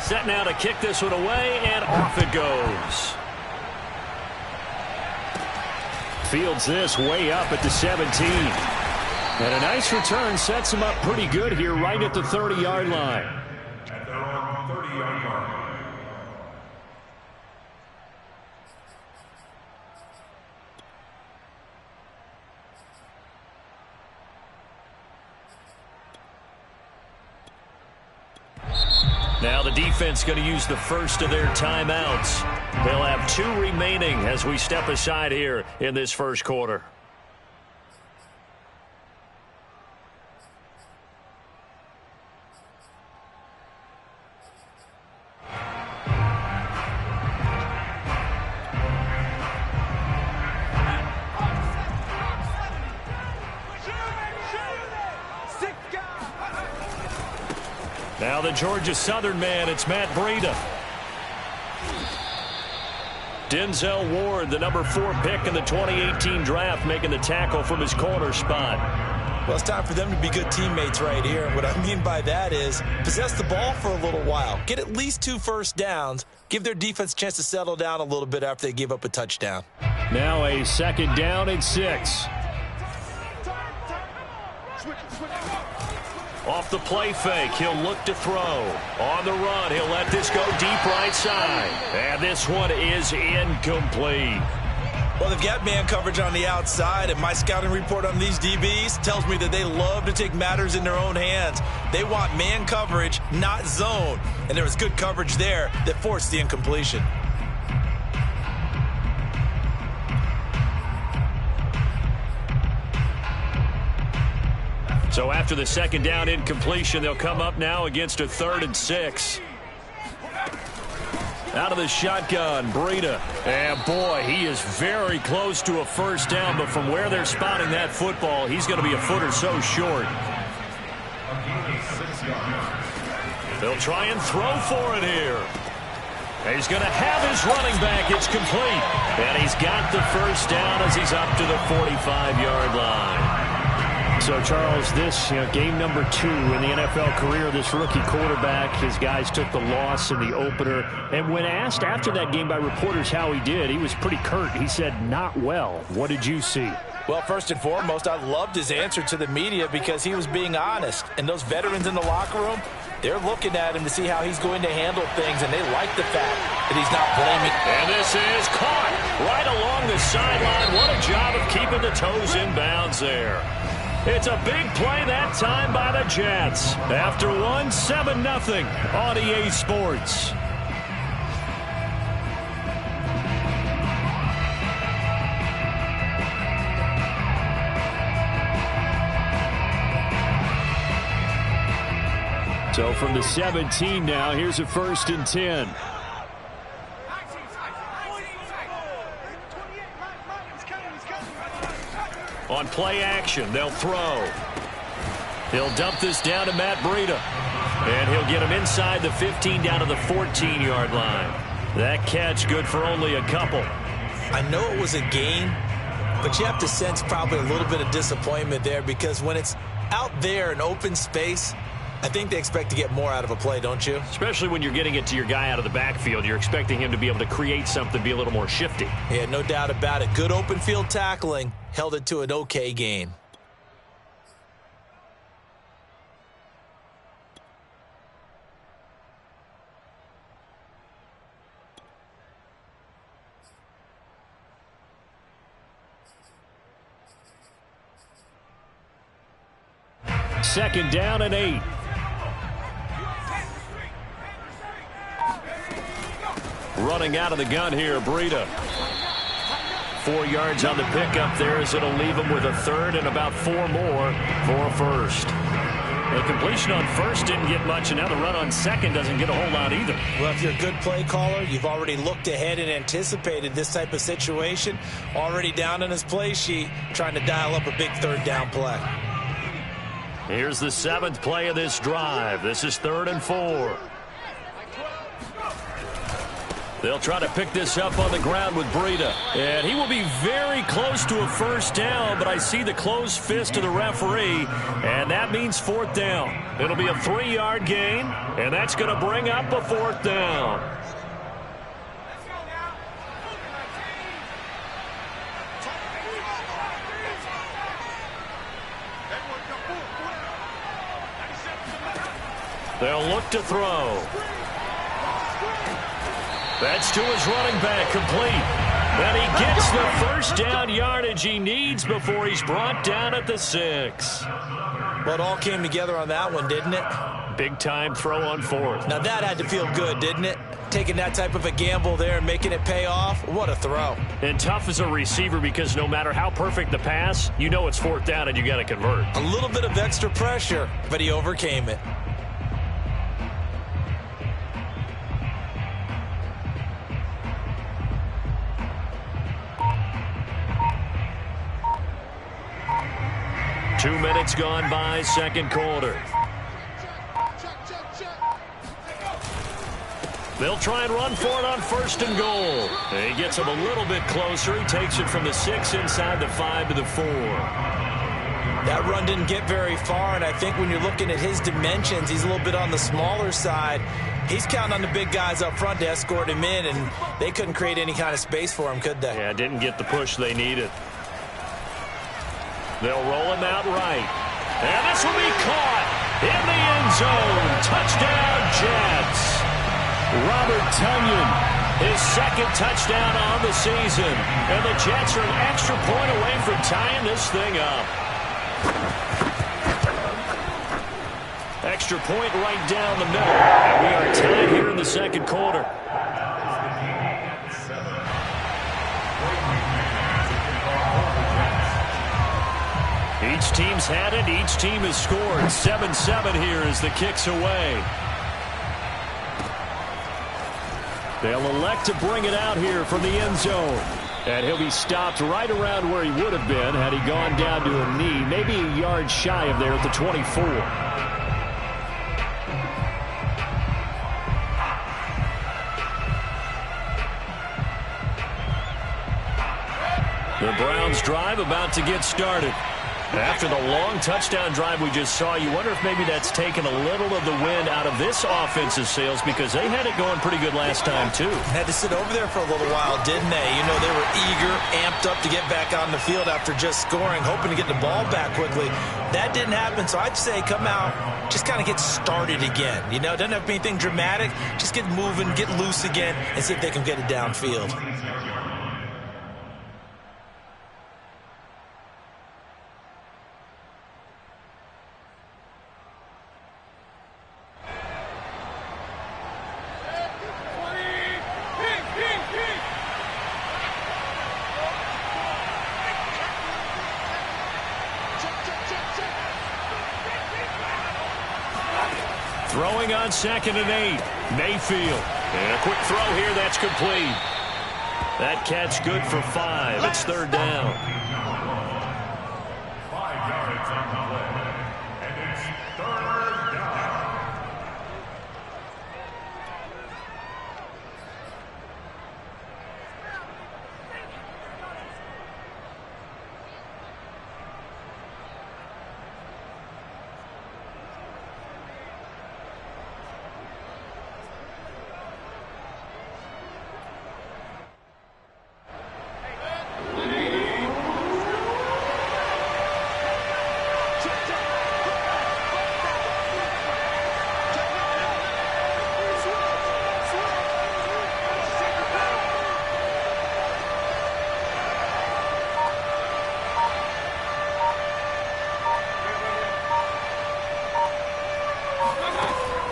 Set now to kick this one away, and off it goes. Fields this way up at the 17. And a nice return sets him up pretty good here right at the 30-yard line. At their own 30-yard line. Now the defense going to use the first of their timeouts. They'll have 2 remaining as we step aside here in this first quarter. Now the Georgia Southern man, it's Matt Breida. Denzel Ward, the number 4 pick in the 2018 draft, making the tackle from his corner spot. Well, it's time for them to be good teammates right here. And what I mean by that is possess the ball for a little while. Get at least 2 first downs. Give their defense a chance to settle down a little bit after they give up a touchdown. Now a 2nd down and 6. Off the play fake, he'll look to throw. On the run, he'll let this go deep right side. And this one is incomplete. Well, they've got man coverage on the outside, and my scouting report on these DBs tells me that they love to take matters in their own hands. They want man coverage, not zone. And there was good coverage there that forced the incompletion. So after the 2nd down incompletion, they'll come up now against a 3rd and 6. Out of the shotgun, Breida. And boy, he is very close to a first down, but from where they're spotting that football, he's going to be a foot or so short. They'll try and throw for it here. He's going to have his running back. It's complete. And he's got the first down as he's up to the 45-yard line. So, Charles, this game number 2 in the NFL career, this rookie quarterback, his guys took the loss in the opener. And when asked after that game by reporters how he did, he was pretty curt. He said, not well. What did you see? Well, first and foremost, I loved his answer to the media because he was being honest. And those veterans in the locker room, they're looking at him to see how he's going to handle things, and they like the fact that he's not blaming. And this is caught right along the sideline. What a job of keeping the toes in bounds there. It's a big play that time by the Jets. After 7-0 on EA Sports. So from the 17 now, here's a 1st and 10. On play action, they'll throw. He'll dump this down to Matt Breida. And he'll get him inside the 15 down to the 14-yard line. That catch good for only a couple. I know it was a gain, but you have to sense probably a little bit of disappointment there because when it's out there in open space, I think they expect to get more out of a play, don't you? Especially when you're getting it to your guy out of the backfield. You're expecting him to be able to create something, be a little more shifty. Yeah, no doubt about it. Good open field tackling held it to an okay gain. Second down and 8. Running out of the gun here, Breida. 4 yards on the pickup there as it'll leave him with a 3rd and about 4 more for a 1st. The completion on 1st didn't get much, and now the run on 2nd doesn't get a whole lot either. Well, if you're a good play caller, you've already looked ahead and anticipated this type of situation. Already down on his play sheet, trying to dial up a big 3rd down play. Here's the 7th play of this drive. This is 3rd and 4. They'll try to pick this up on the ground with Breida. And he will be very close to a first down, but I see the closed fist of the referee, and that means fourth down. It'll be a 3-yard gain, and that's going to bring up a fourth down. They'll look to throw. That's to his running back, complete. And he gets the first down yardage he needs before he's brought down at the 6. Well, it all came together on that one, didn't it? Big-time throw on fourth. Now, that had to feel good, didn't it? Taking that type of a gamble there and making it pay off. What a throw. And tough as a receiver because no matter how perfect the pass, you know it's fourth down and you got to convert. A little bit of extra pressure, but he overcame it. Two minutes gone by, second quarter. They'll try and run for it on first and goal. And he gets him a little bit closer. He takes it from the 6 inside the 5 to the 4. That run didn't get very far, and I think when you're looking at his dimensions, he's a little bit on the smaller side. He's counting on the big guys up front to escort him in, and they couldn't create any kind of space for him, could they? Yeah, didn't get the push they needed. They'll roll him out right. And this will be caught in the end zone. Touchdown, Jets. Robert Tonyan, his second touchdown on the season. And the Jets are an extra point away from tying this thing up. Extra point right down the middle. And we are tied here in the second quarter. Each team's had it. Each team has scored. 7-7 here as the kick's away. They'll elect to bring it out here from the end zone. And he'll be stopped right around where he would have been had he gone down to a knee. Maybe a yard shy of there at the 24. The Browns drive about to get started. After the long touchdown drive we just saw, you wonder if maybe that's taken a little of the wind out of this offensive sails because they had it going pretty good last time, too. Had to sit over there for a little while, didn't they? You know, they were eager, amped up to get back on the field after just scoring, hoping to get the ball back quickly. That didn't happen, so I'd say come out, just kind of get started again. You know, it doesn't have to be anything dramatic. Just get moving, get loose again, and see if they can get it downfield. Throwing on 2nd and 8. Mayfield. And a quick throw here. That's complete. That catch good for 5. It's third down. 5 yards on the play. And it's third down.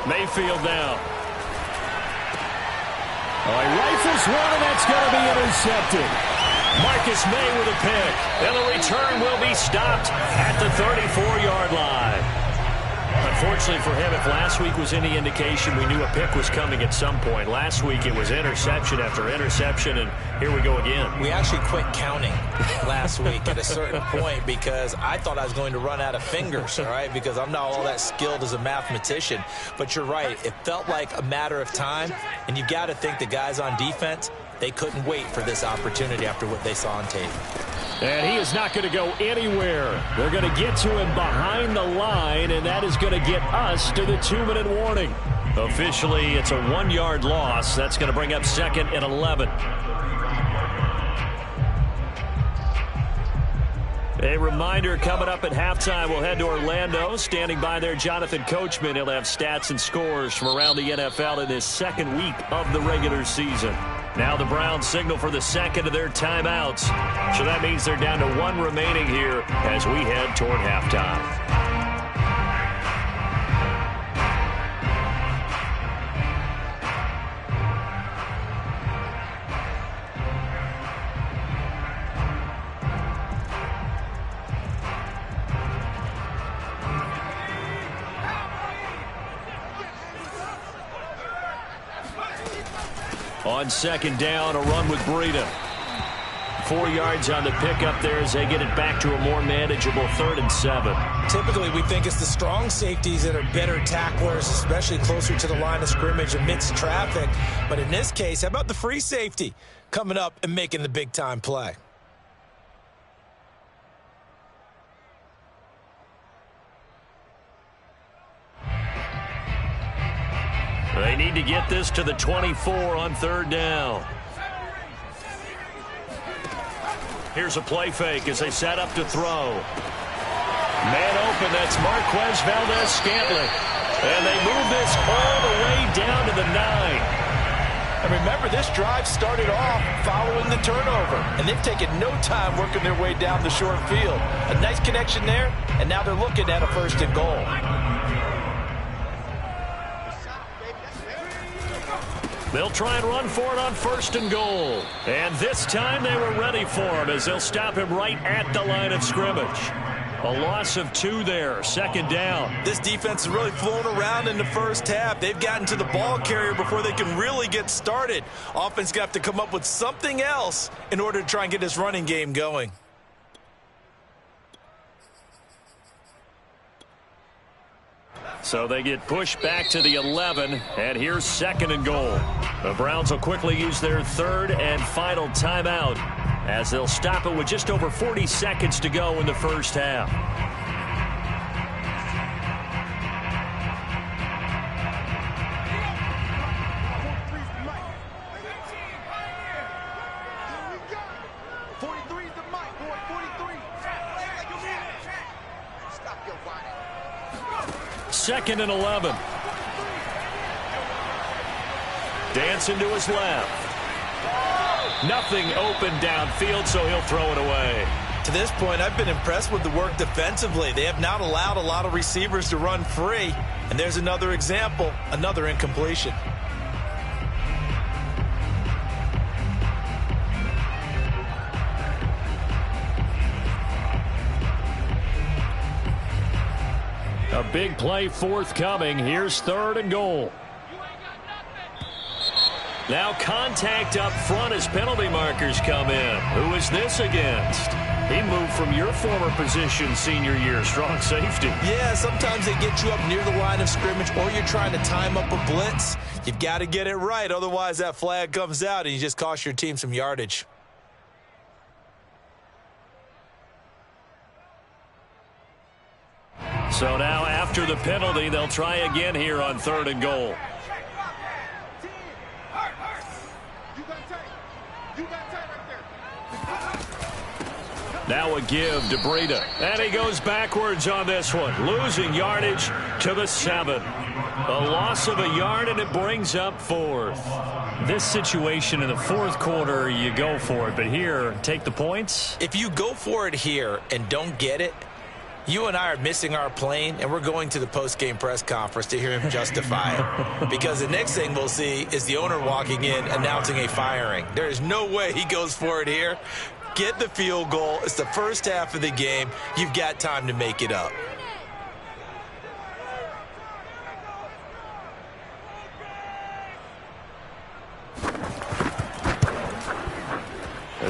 Mayfield now. Oh, he rifles one, and that's going to be intercepted. Marcus May with a pick. And the return will be stopped at the 34-yard line. Unfortunately for him, if last week was any indication, we knew a pick was coming at some point. Last week it was interception after interception, and here we go again. We actually quit counting last week at a certain point because I thought I was going to run out of fingers, all right, because I'm not all that skilled as a mathematician. But you're right. It felt like a matter of time, and you've got to think the guys on defense, they couldn't wait for this opportunity after what they saw on tape. And he is not going to go anywhere. They're going to get to him behind the line, and that is going to get us to the 2-minute warning. Officially, it's a 1-yard loss. That's going to bring up 2nd and 11. A reminder, coming up at halftime, we'll head to Orlando. Standing by there, Jonathan Coachman. He'll have stats and scores from around the NFL in his second week of the regular season. Now the Browns signal for the second of their timeouts. So that means they're down to 1 remaining here as we head toward halftime. On second down, a run with Breida. 4 yards on the pickup there as they get it back to a more manageable 3rd and 7. Typically, we think it's the strong safeties that are better tacklers, especially closer to the line of scrimmage amidst traffic. But in this case, how about the free safety coming up and making the big-time play? They need to get this to the 24 on 3rd down. Here's a play fake as they set up to throw. Man open, that's Marquez Valdez-Scantling. And they move this all the way down to the 9. And remember, this drive started off following the turnover. And they've taken no time working their way down the short field. A nice connection there, and now they're looking at a 1st and goal. They'll try and run for it on 1st and goal. And this time they were ready for him as they'll stop him right at the line of scrimmage. A loss of 2 there, 2nd down. This defense has really flown around in the first half. They've gotten to the ball carrier before they can really get started. Offense going to have to come up with something else in order to try and get this running game going. So they get pushed back to the 11, and here's 2nd and goal. The Browns will quickly use their 3rd and final timeout as they'll stop it with just over 40 seconds to go in the first half. Second and 11. Dancing to his left. Nothing open downfield, so he'll throw it away. To this point, I've been impressed with the work defensively. They have not allowed a lot of receivers to run free. And there's another example, another incompletion. A big play forthcoming. Here's 3rd and goal. Now contact up front as penalty markers come in. Who is this against? He moved from your former position senior year, strong safety. Yeah, sometimes they get you up near the line of scrimmage or you're trying to time up a blitz. You've got to get it right. Otherwise, that flag comes out and you just cost your team some yardage. So now after the penalty, they'll try again here on 3rd and goal. Now a give to Breida. And he goes backwards on this one, losing yardage to the 7. A loss of a yard, and it brings up 4th. This situation in the 4th quarter, you go for it. But here, take the points. If you go for it here and don't get it, you and I are missing our plane, and we're going to the post-game press conference to hear him justify it. Because the next thing we'll see is the owner walking in announcing a firing. There is no way he goes for it here. Get the field goal. It's the first half of the game. You've got time to make it up.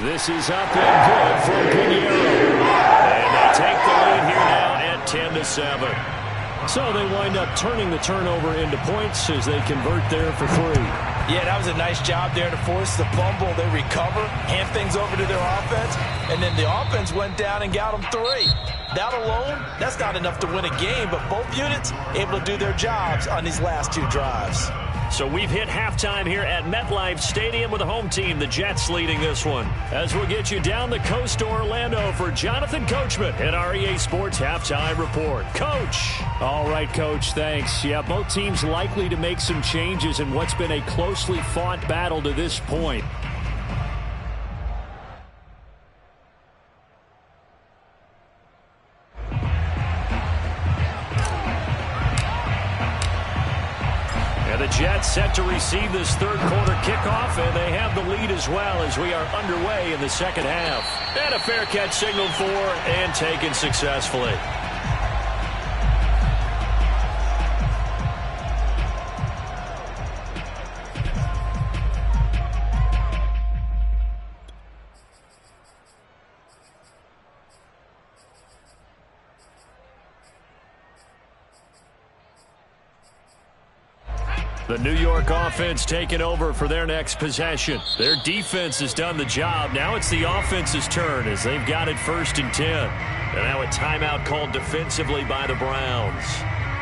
This is up and good from Pinheiro. And they take the lead here now at 10-7. So they wind up turning the turnover into points as they convert there for 3. Yeah, that was a nice job there to force the fumble. They recover, hand things over to their offense, and then the offense went down and got them 3. That alone, that's not enough to win a game, but both units able to do their jobs on these last 2 drives. So we've hit halftime here at MetLife Stadium with the home team, the Jets, leading this one. As we'll get you down the coast to Orlando for Jonathan Coachman at our EA Sports Halftime Report. Coach. All right, Coach, thanks. Yeah, both teams likely to make some changes in what's been a closely fought battle to this point. The Jets set to receive this third quarter kickoff, and they have the lead as well as we are underway in the second half. And a fair catch signaled for and taken successfully. The New York offense taking over for their next possession. Their defense has done the job. Now it's the offense's turn as they've got it 1st and 10. And now a timeout called defensively by the Browns.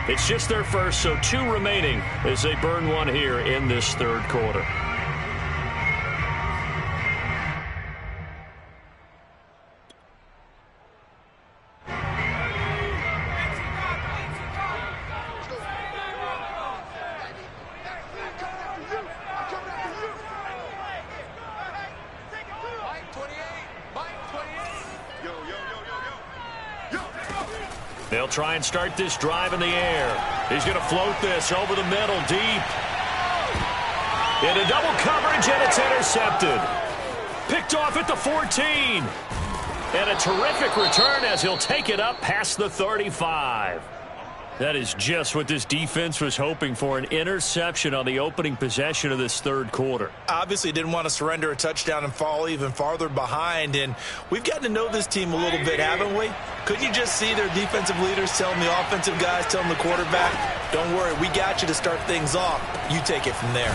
It's just their first, so 2 remaining as they burn one here in this third quarter. They'll try and start this drive in the air. He's going to float this over the middle, deep. Into double coverage, and it's intercepted. Picked off at the 14. And a terrific return as he'll take it up past the 35. That is just what this defense was hoping for, an interception on the opening possession of this third quarter. Obviously didn't want to surrender a touchdown and fall even farther behind, and we've gotten to know this team a little bit, haven't we? Could you just see their defensive leaders telling the offensive guys, telling the quarterback, don't worry, we got you to start things off. You take it from there.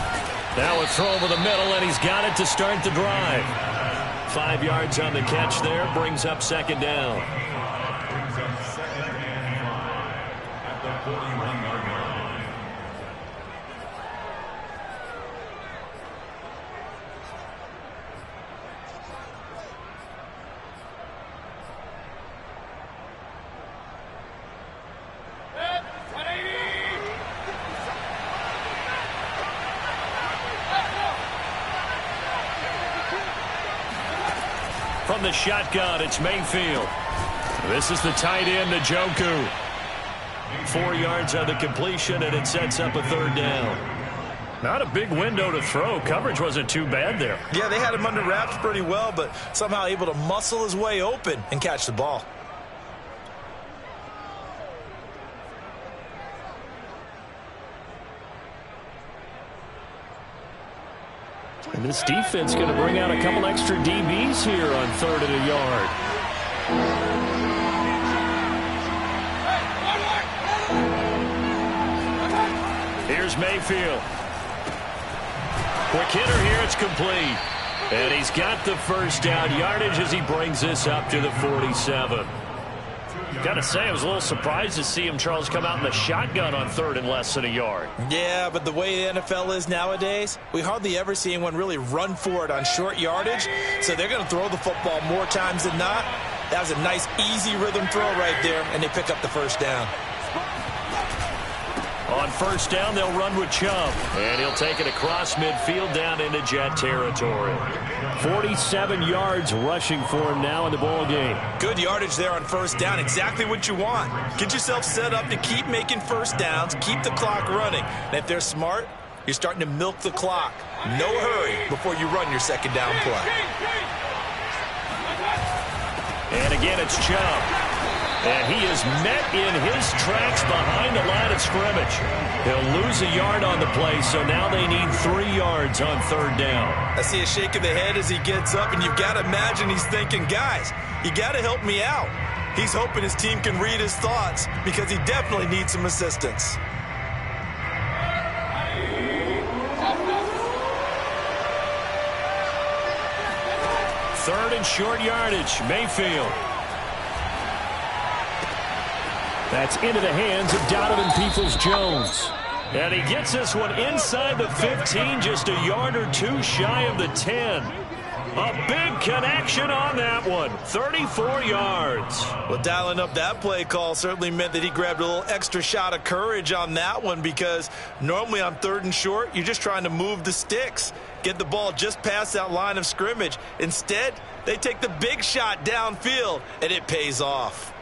Now a throw over the middle, and he's got it to start the drive. 5 yards on the catch there, brings up 2nd down. From the shotgun, it's Mayfield. This is the tight end, Njoku. 4 yards on the completion, and it sets up a 3rd down. Not a big window to throw. Coverage wasn't too bad there. Yeah, they had him under wraps pretty well, but somehow able to muscle his way open and catch the ball. And this defense going to bring out a couple extra DBs here on 3rd and a yard. Here's Mayfield. Quick hitter here, it's complete. And he's got the 1st down yardage as he brings this up to the 47. Got to say, I was a little surprised to see him, Charles, come out in the shotgun on 3rd and less than a yard. Yeah, but the way the NFL is nowadays, we hardly ever see anyone really run for it on short yardage. So they're going to throw the football more times than not. That was a nice, easy rhythm throw right there, and they pick up the 1st down. On 1st down, they'll run with Chubb. And he'll take it across midfield down into Jet territory. 47 yards rushing for him now in the ball game. Good yardage there on 1st down. Exactly what you want. Get yourself set up to keep making 1st downs, keep the clock running. And if they're smart, you're starting to milk the clock. No hurry before you run your 2nd down play. And again, it's Chubb. And he is met in his tracks behind the line of scrimmage. He'll lose a yard on the play, so now they need 3 yards on 3rd down. I see a shake of the head as he gets up, and you've got to imagine he's thinking, guys, you got to help me out. He's hoping his team can read his thoughts because he definitely needs some assistance. Third and short yardage, Mayfield. That's into the hands of Donovan Peoples-Jones. And he gets this one inside the 15, just a yard or 2 shy of the 10. A big connection on that one, 34 yards. Well, dialing up that play call certainly meant that he grabbed a little extra shot of courage on that one, because normally on 3rd and short, you're just trying to move the sticks, get the ball just past that line of scrimmage. Instead, they take the big shot downfield, and it pays off.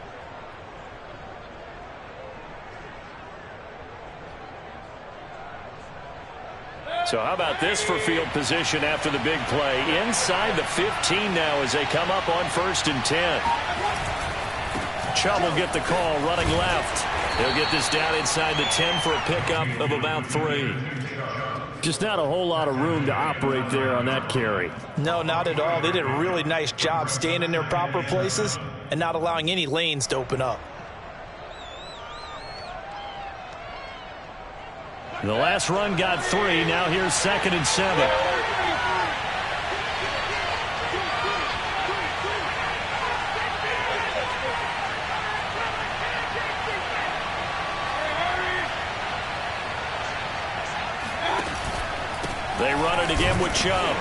So how about this for field position after the big play? Inside the 15 now as they come up on 1st and 10. Chubb will get the call running left. He'll get this down inside the 10 for a pickup of about 3. Just not a whole lot of room to operate there on that carry. No, not at all. They did a really nice job staying in their proper places and not allowing any lanes to open up. The last run got 3. Now here's 2nd and 7. They run it again with Chubb.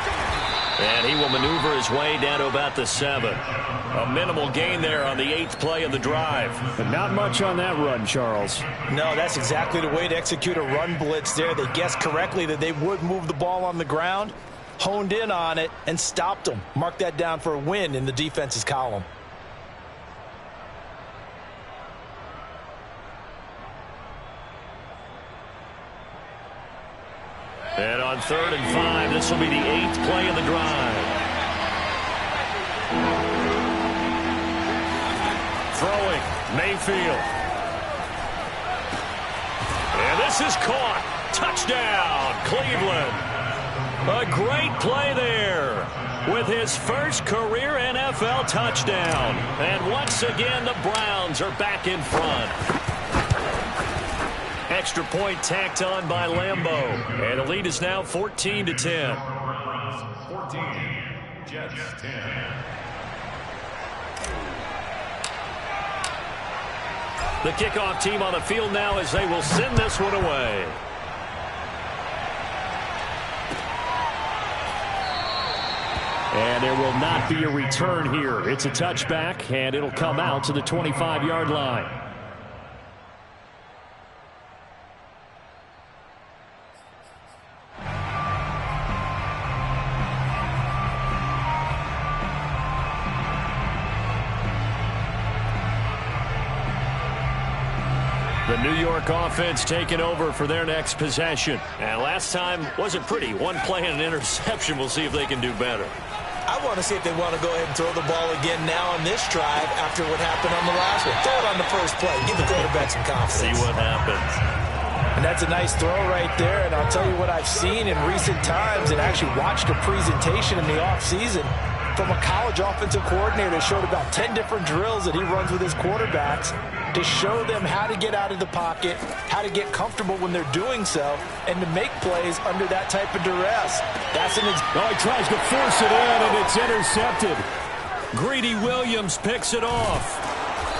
And he will maneuver his way down to about the 7. A minimal gain there on the 8th play of the drive. But not much on that run, Charles. No, that's exactly the way to execute a run blitz there. They guessed correctly that they would move the ball on the ground, honed in on it, and stopped them. Mark that down for a win in the defense's column. And on 3rd and 5, this will be the 8th play of the drive. Throwing, Mayfield. And this is caught. Touchdown, Cleveland. A great play there with his first career NFL touchdown. And once again, the Browns are back in front. Extra point tacked on by Lambeau. And the lead is now 14-10. 14, Jets 10. The kickoff team on the field now as they will send this one away. And there will not be a return here. It's a touchback, and it'll come out to the 25-yard line. The New York offense taking over for their next possession. And last time wasn't pretty. One play and an interception. We'll see if they can do better. I want to see if they want to go ahead and throw the ball again now on this drive after what happened on the last one. Throw it on the first play. Give the quarterback some confidence. See what happens. And that's a nice throw right there. And I'll tell you what I've seen in recent times and actually watched a presentation in the offseason from a college offensive coordinator that showed about 10 different drills that he runs with his quarterbacks to show them how to get out of the pocket, how to get comfortable when they're doing so, and to make plays under that type of duress. That's an he tries to force it in, and it's intercepted. Greedy Williams picks it off.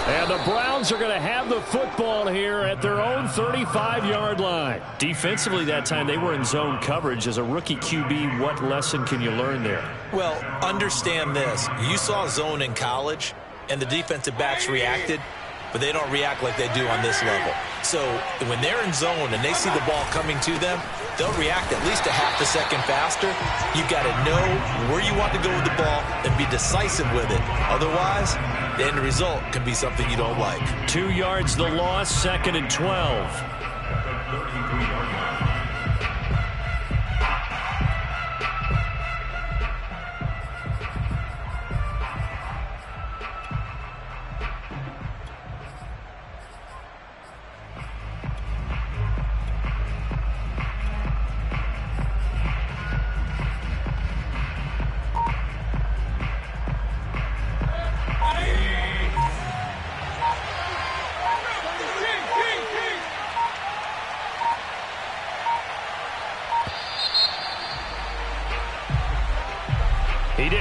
And the Browns are going to have the football here at their own 35-yard line. Defensively that time, they were in zone coverage. As a rookie QB, what lesson can you learn there? Well, understand this. You saw zone in college, and the defensive backs reacted, but they don't react like they do on this level. So when they're in zone and they see the ball coming to them, they'll react at least a half a second faster. You've got to know where you want to go with the ball and be decisive with it. Otherwise, the end result can be something you don't like. 2 yards the loss, 2nd and 12.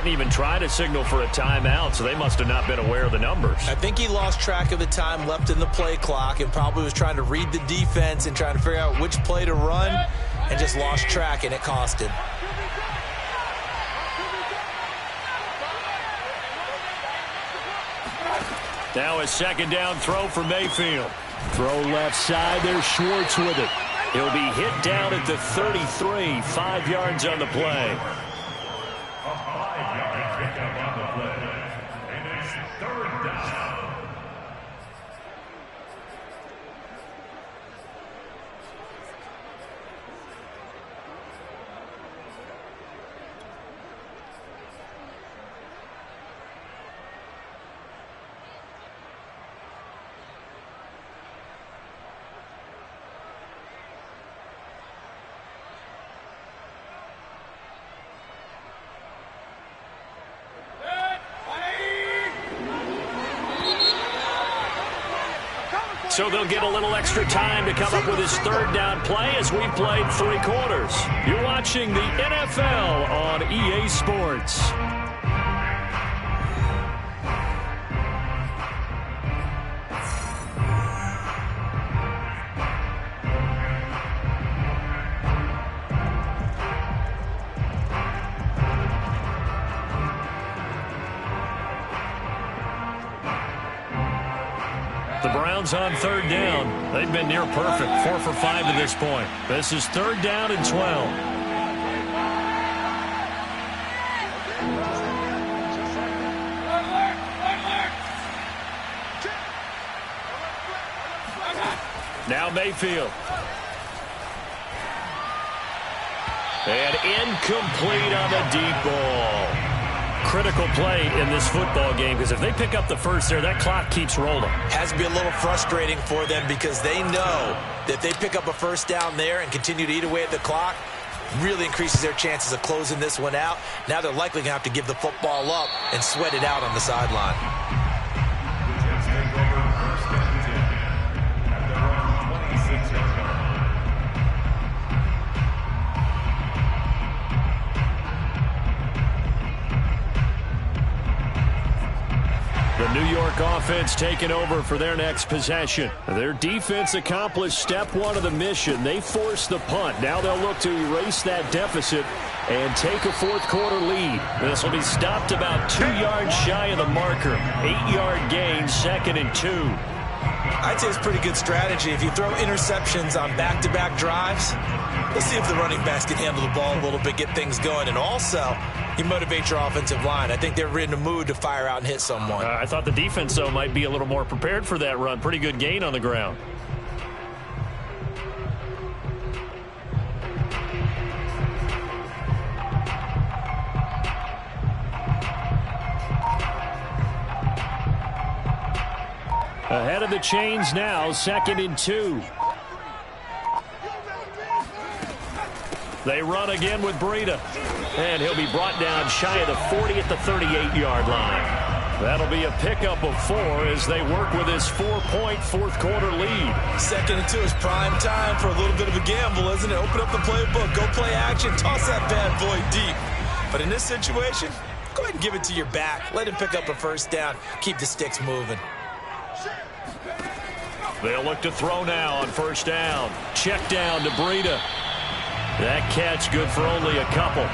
didn't even try to signal for a timeout, so they must have not been aware of the numbers. I think he lost track of the time left in the play clock and probably was trying to read the defense and trying to figure out which play to run and just lost track, and it cost him. Now a second down throw for Mayfield. Throw left side. There's Schwartz with it. He'll be hit down at the 33, 5 yards on the play. A 5-yard pickup on the play. And it's third down. So they'll get a little extra time to come up with his third down play as we've played 3 quarters. You're watching the NFL on EA Sports. The Browns on third down. They've been near perfect, 4 for 5 to this point. This is third down and 12. Now Mayfield. And incomplete on the deep ball. Critical play in this football game, because if they pick up the first there, that clock keeps rolling. Has to be a little frustrating for them because they know that if they pick up a first down there and continue to eat away at the clock, really increases their chances of closing this one out. Now they're likely going to have to give the football up and sweat it out on the sideline. Jets take over first and 10 at their own 26-yard line. The New York offense taking over for their next possession. Their defense accomplished step 1 of the mission. They forced the punt. Now they'll look to erase that deficit and take a fourth-quarter lead. This will be stopped about 2 yards shy of the marker. 8-yard gain, 2nd and 2. I'd say it's pretty good strategy. If you throw interceptions on back-to-back drives, let's see if the running backs can handle the ball a little bit, get things going. And also, you motivate your offensive line. I think they're in the mood to fire out and hit someone. I thought the defense, though, might be a little more prepared for that run. Pretty good gain on the ground. Ahead of the chains now, 2nd and 2. They run again with Breida. And he'll be brought down shy of the 40 at the 38-yard line. That'll be a pickup of 4 as they work with his 4-point fourth-quarter lead. 2nd and 2 is prime time for a little bit of a gamble, isn't it? Open up the playbook, go play action, toss that bad boy deep. But in this situation, go ahead and give it to your back. Let him pick up a first down. Keep the sticks moving. They'll look to throw now on first down. Check down to Breida. That catch good for only a couple.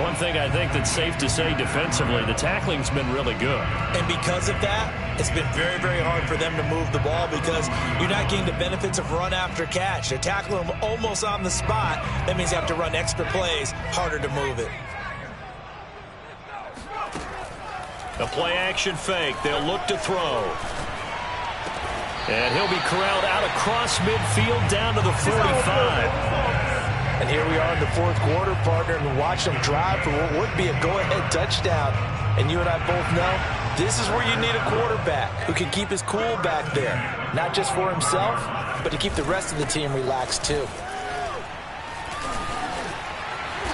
One thing I think that's safe to say defensively, the tackling's been really good. And because of that, it's been very, very hard for them to move the ball because you're not getting the benefits of run after catch. They're tackling them almost on the spot. That means you have to run extra plays, harder to move it. A play-action fake. They'll look to throw. And he'll be corralled out across midfield down to the 45. And here we are in the fourth quarter, partner, and watch them drive for what would be a go-ahead touchdown. And you and I both know this is where you need a quarterback who can keep his cool back there. Not just for himself, but to keep the rest of the team relaxed too.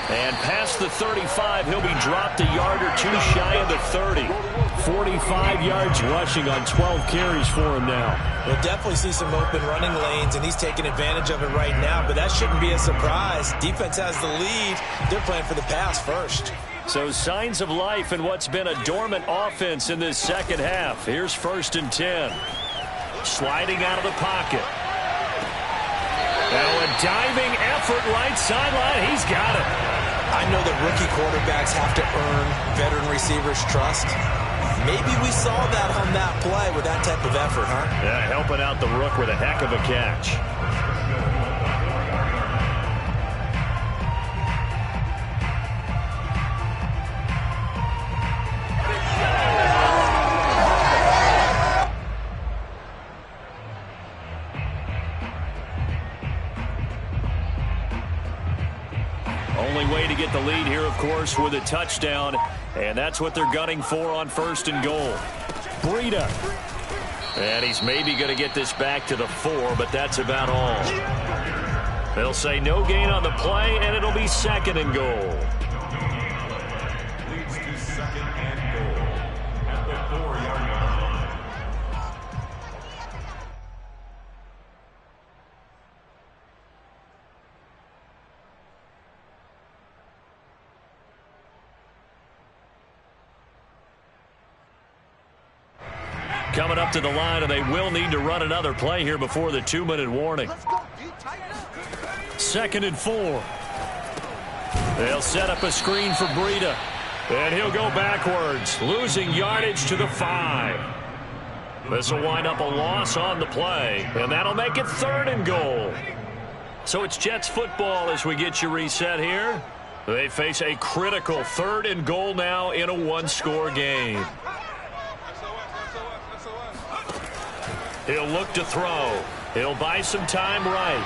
And past the 35, he'll be dropped a yard or two shy of the 30. 45 yards rushing on 12 carries for him now. We'll definitely see some open running lanes, and he's taking advantage of it right now, but that shouldn't be a surprise. Defense has the lead. They're playing for the pass first. So signs of life in what's been a dormant offense in this second half. Here's 1st and 10. Sliding out of the pocket. Now a diving effort right sideline. He's got it. I know that rookie quarterbacks have to earn veteran receivers' trust. Maybe we saw that on that play with that type of effort, huh? Yeah, helping out the rook with a heck of a catch. Only way to get the lead here, of course, with a touchdown. And that's what they're gunning for on 1st and goal. Breida. And he's maybe going to get this back to the 4, but that's about all. They'll say no gain on the play, and it'll be 2nd and goal. Leads to 2nd and goal at the 4-yard line. Coming up to the line, and they will need to run another play here before the 2-minute warning. 2nd and 4. They'll set up a screen for Breida. And he'll go backwards, losing yardage to the 5. This will wind up a loss on the play, and that'll make it 3rd and goal. So it's Jets football as we get you reset here. They face a critical 3rd and goal now in a one-score game. He'll look to throw. He'll buy some time right.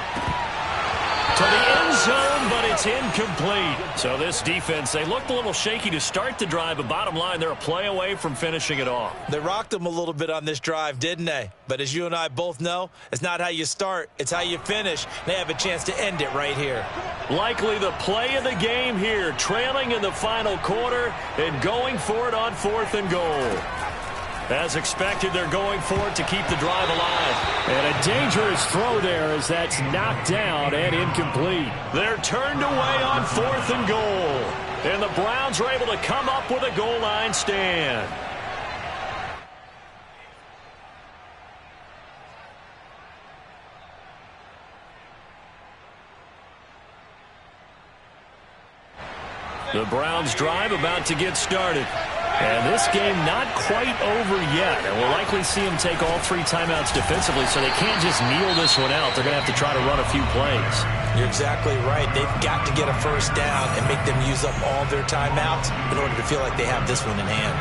To the end zone, but it's incomplete. So this defense, they looked a little shaky to start the drive, but bottom line, they're a play away from finishing it off. They rocked them a little bit on this drive, didn't they? But as you and I both know, it's not how you start, it's how you finish. They have a chance to end it right here. Likely the play of the game here, trailing in the final quarter and going for it on 4th and goal. As expected, they're going for it to keep the drive alive. And a dangerous throw there as that's knocked down and incomplete. They're turned away on 4th and goal. And the Browns are able to come up with a goal line stand. The Browns drive about to get started. And this game not quite over yet. And we'll likely see them take all 3 timeouts defensively, so they can't just kneel this one out. They're going to have to try to run a few plays. You're exactly right. They've got to get a first down and make them use up all their timeouts in order to feel like they have this one in hand.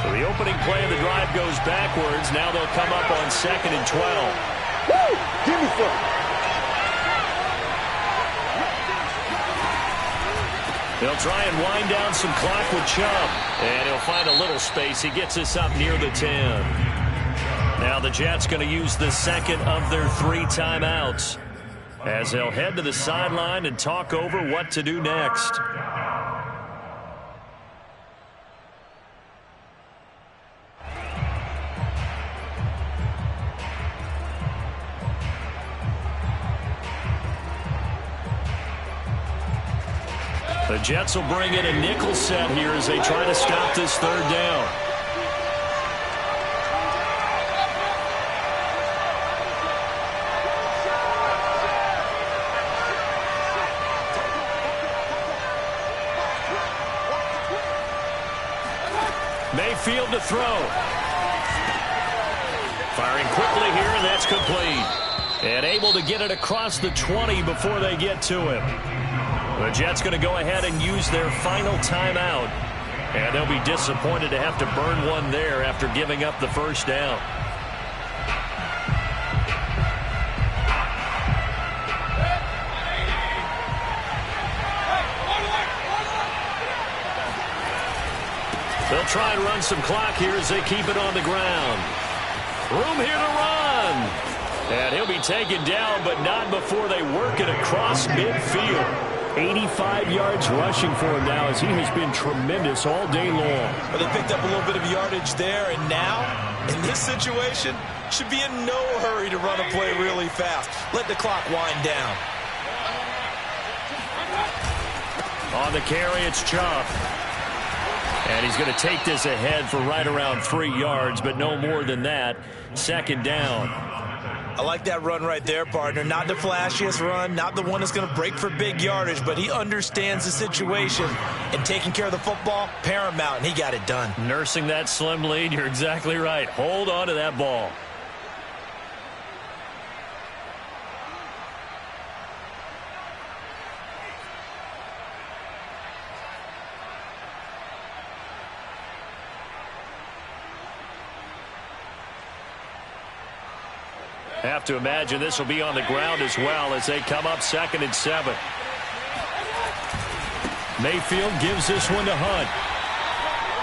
The opening play of the drive goes backwards. Now they'll come up on 2nd and 12. Woo! Give me some. They'll try and wind down some clock with Chubb. And he'll find a little space. He gets us up near the 10. Now the Jets going to use the 2nd of their 3 timeouts as they'll head to the sideline and talk over what to do next. The Jets will bring in a nickel set here as they try to stop this 3rd down. Mayfield to throw. Firing quickly here, and that's complete. And able to get it across the 20 before they get to him. The Jets going to go ahead and use their final timeout. And they'll be disappointed to have to burn one there after giving up the first down. They'll They'll try and run some clock here as they keep it on the ground. Room here to run. And he'll be taken down, but not before they work it across midfield. 85 yards rushing for him now as he has been tremendous all day long. Well, they picked up a little bit of yardage there, and now, in this situation, should be in no hurry to run a play really fast. Let the clock wind down. On the carry, it's Chubb. And he's going to take this ahead for right around 3 yards, but no more than that. Second down. I like that run right there, partner. Not the flashiest run, not the one that's going to break for big yardage, but he understands the situation, and taking care of the football, paramount, and he got it done. Nursing that slim lead, you're exactly right. Hold on to that ball. Have to imagine this will be on the ground as well as they come up 2nd and 7. Mayfield gives this one to Hunt.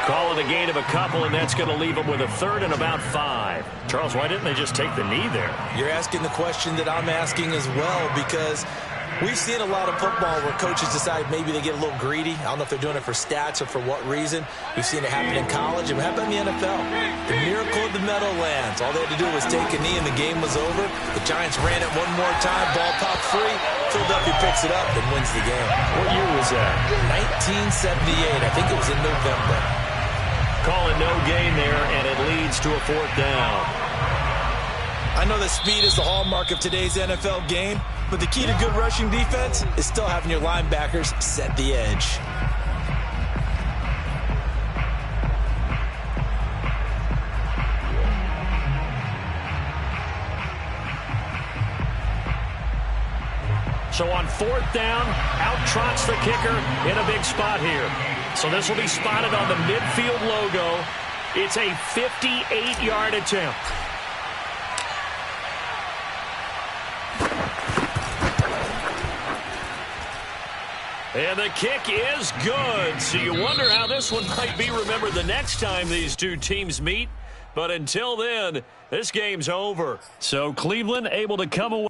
Call it a gain of a couple, and that's going to leave them with a 3rd and about 5. Charles, why didn't they just take the knee there? You're asking the question that I'm asking as well, because we've seen a lot of football where coaches decide maybe they get a little greedy. I don't know if they're doing it for stats or for what reason. We've seen it happen in college. It happened in the NFL. The miracle of the Meadowlands. All they had to do was take a knee and the game was over. The Giants ran it one more time. Ball popped free. Philadelphia picks it up and wins the game. What year was that? 1978. I think it was in November. Call it no gain there, and it leads to a 4th down. I know that speed is the hallmark of today's NFL game, but the key to good rushing defense is still having your linebackers set the edge. So on 4th down, out trots the kicker in a big spot here. So this will be spotted on the midfield logo. It's a 58-yard attempt. And the kick is good. So you wonder how this one might be remembered the next time these two teams meet. But until then, this game's over. So Cleveland able to come away.